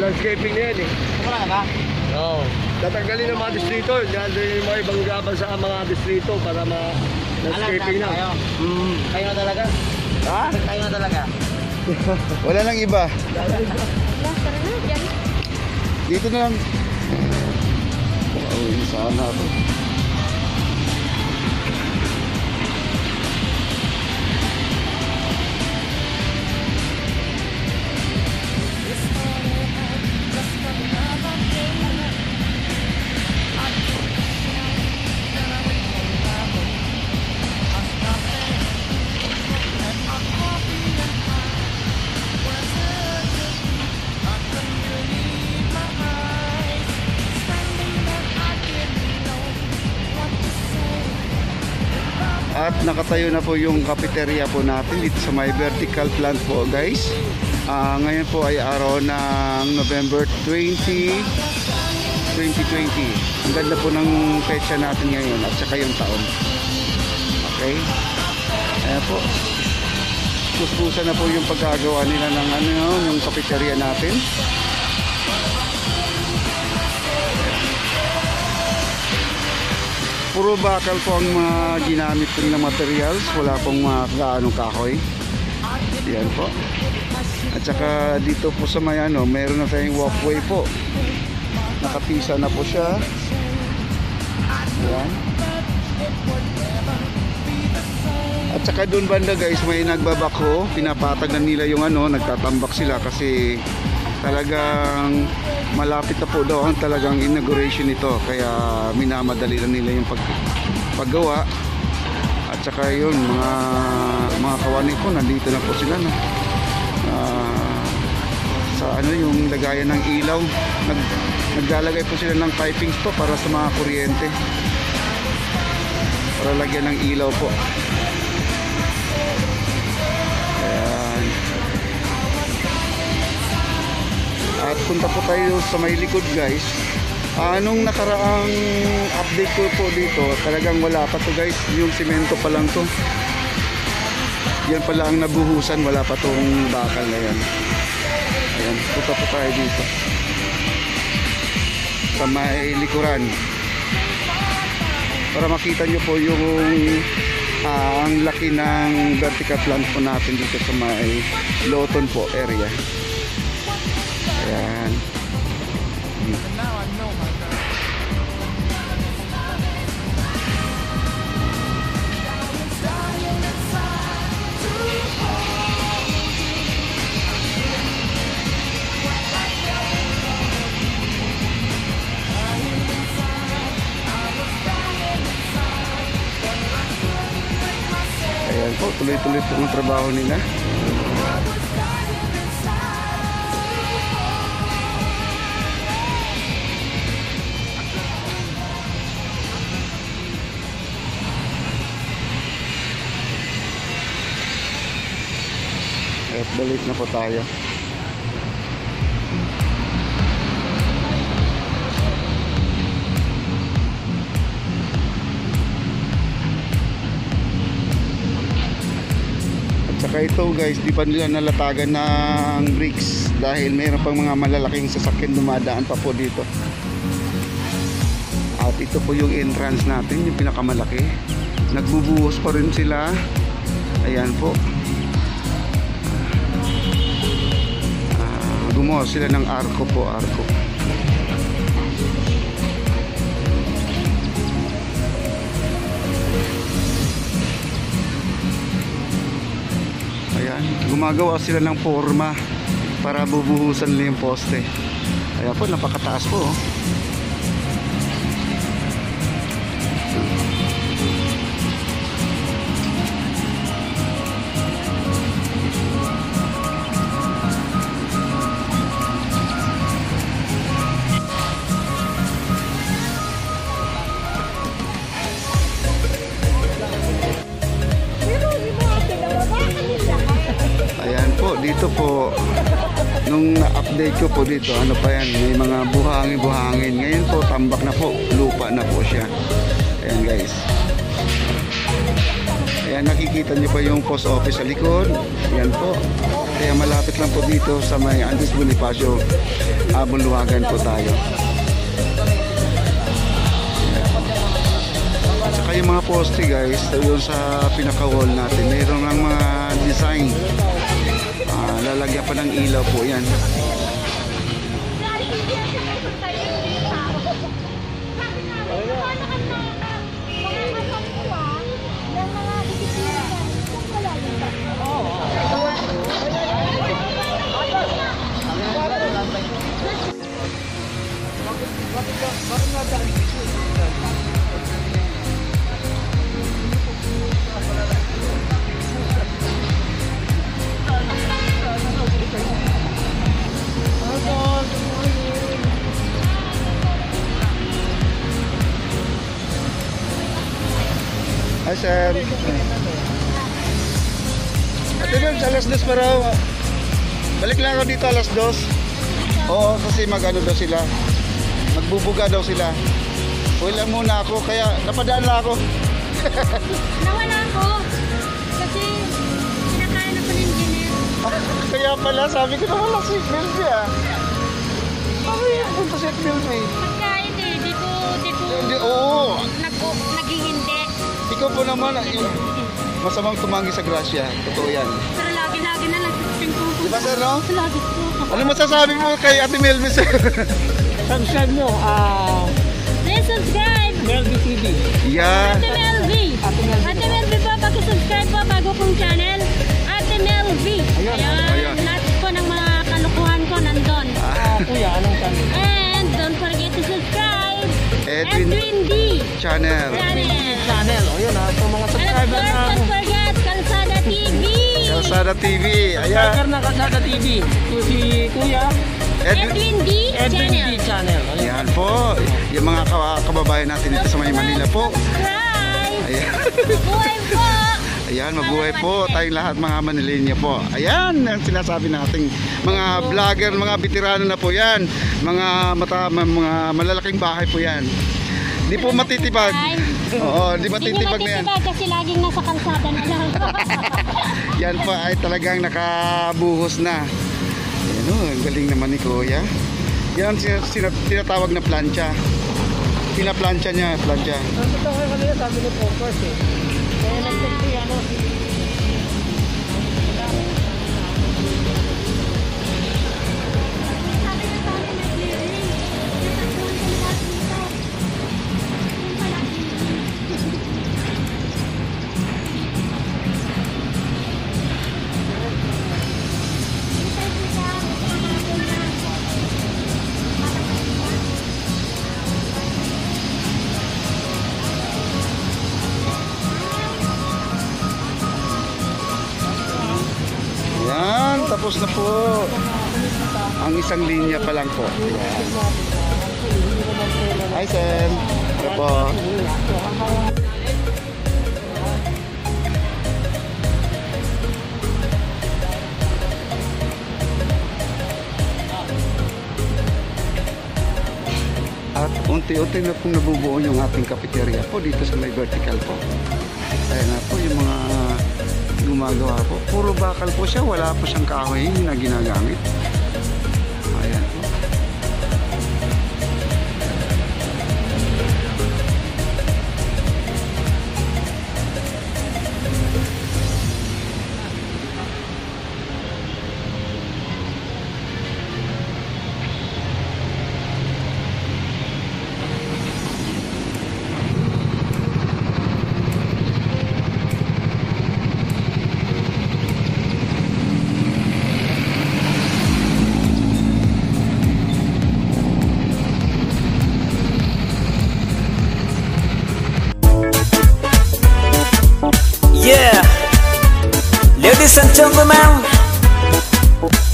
Landscaping na yan eh. Wala na ba? Oo. Tatanggalin ng mga distrito. Dahil yung mga ibang gaban sa mga distrito para ma-landscaping na. Kayo na talaga? Ha? Kayo na talaga? Wala nang iba. Tara na, dyan. Dito na lang. Oh, sana ako. At nakatayo na po yung cafeteria po natin dito sa may vertical plant po guys. Ngayon po ay araw ng November 20, 2020. Ang ganda po ng petsa natin ngayon at saka yung taon. Okay. Ayan po. Puspusan na po yung pagkagawa nila ng yung cafeteria natin. Puro bakal po ang ginamit ng materials. Wala pong gaanong kahoy. Yan po. At saka dito po sa may meron na tayong walkway po. Nakapisa na po siya. Yan. At saka doon banda guys, may nagbabako. Pinapatagan nila yung nagtatambak sila kasi talagang malapit na po daw ang talagang inauguration nito, kaya minamadali lang nila yung paggawa. At saka yun, mga kawani po nandito na po sila sa yung lagayan ng ilaw. Naglalagay po sila ng pipings po para sa mga kuryente, para lagyan ng ilaw po. At punta po tayo sa may likod guys. Nung nakaraang update ko po dito, talagang wala pa to guys. Yung simento pa lang to. Yan pala ang nabuhusan, wala pa tong bakal na yan. Ayan, punta po tayo dito sa may likuran para makita nyo po yung ang laki ng vertical plant po natin dito sa may Loton po area. Ayan. Ayan po, tuloy-tuloy po ang trabaho nila. At balik na po tayo. At saka ito guys, di pa nila nalatagan ng bricks dahil mayroon pang mga malalaking sasakyan dumadaan pa po dito. At ito po yung entrance natin, yung pinakamalaki. Nagbubuhos pa rin sila. Ayan po. Gumawa sila ng arko po, arko. Ayan, gumagawa sila ng forma para bubuhusan nila yung poste. Ayan po, napakataas po. Dito po nung na-update ko po dito, ano pa yan, may mga buhangin. Ngayon po, tambak na po, lupa na po siya. Ayan guys. Ayan, nakikita nyo pa yung post office sa likod. Ayan po. Kaya malapit lang po dito sa may Andres Bonifacio, Bulwagan po tayo. Saka yung mga poste guys, yun sa pinaka-wall natin, mayroon ng mga design. Lalagyan pa ng ilaw po yan. Hi sir. Ate Bel, alas 2 pa raw. Balik lang ako dito alas 2. Oo, kasi mag-ano daw sila. Magbubuga daw sila. Uwi lang muna ako, kaya napadaan lang ako. Nawala ako. Kasi kinakain ako ng engineer. Kaya pala, sabi ko na wala si Melvie ah. Sabi yung punta si Melvie. Pagkain eh, di ko Hindi, oo. naghihindi. Ikaw po naman, yung masamang tumanggi sa grasya. Totoo yan. Pero lagi-lagi na lang Di ba sir, no? lagi ko. Ano masasabi mo kay Ate Melvie sir? Subscribe nyo, Please subscribe. Melvie TV. Yeah. Ate Melvie. Ate Melvie po, paki-subscribe po bago kong channel. Ate Melvie. Ayan. Lahat po ng mga kalukuhan ko nandun. Kuya, anong channel? And don't forget to subscribe. Edwin D. Channel. Channel, o yun so mga And of subscriber course, na don't forget Kalsada TV. Kalsada TV. Ayan. subscriber na Kalsada TV. Si Kuya Edwin D. Edwin D. Channel. Channel. Ayan po. Yung mga kababayan natin dito sa may Manila po. Subscribe. Ayan. Buhay po. Ayan, mabuhay po tayong lahat mga Manileño po. Ayan, ang sinasabi nating mga vlogger, mga veterano na po yan. Mga malalaking bahay po yan. Di po matitibag. Oo, di matitibag na yan. Matitibag kasi laging nasa kalsada na lang. Yan po ay talagang nakabuhos na. Ayan o, ang galing naman ni Kuya. Yan tinatawag na plancha. Pinaplansya niya, plancha. Ito kayo kanina sabi ni Focus eh. Kaya nag-check si ano si Sabi na sa akin na clearing. Natakbuhan ko lahat dito. Yung pala. Yan, tapos na po. Ang isang linya pa lang po. Ayan. Hi, Sam. Ito po. At unti-unti na pong nabubuo yung ating cafeteria po dito sa may vertical po. Ayan na po yung mga gumagawa po. Puro bakal po siya, wala po siyang kahoy na ginagamit. Ayan po. Yeah, ladies and gentlemen,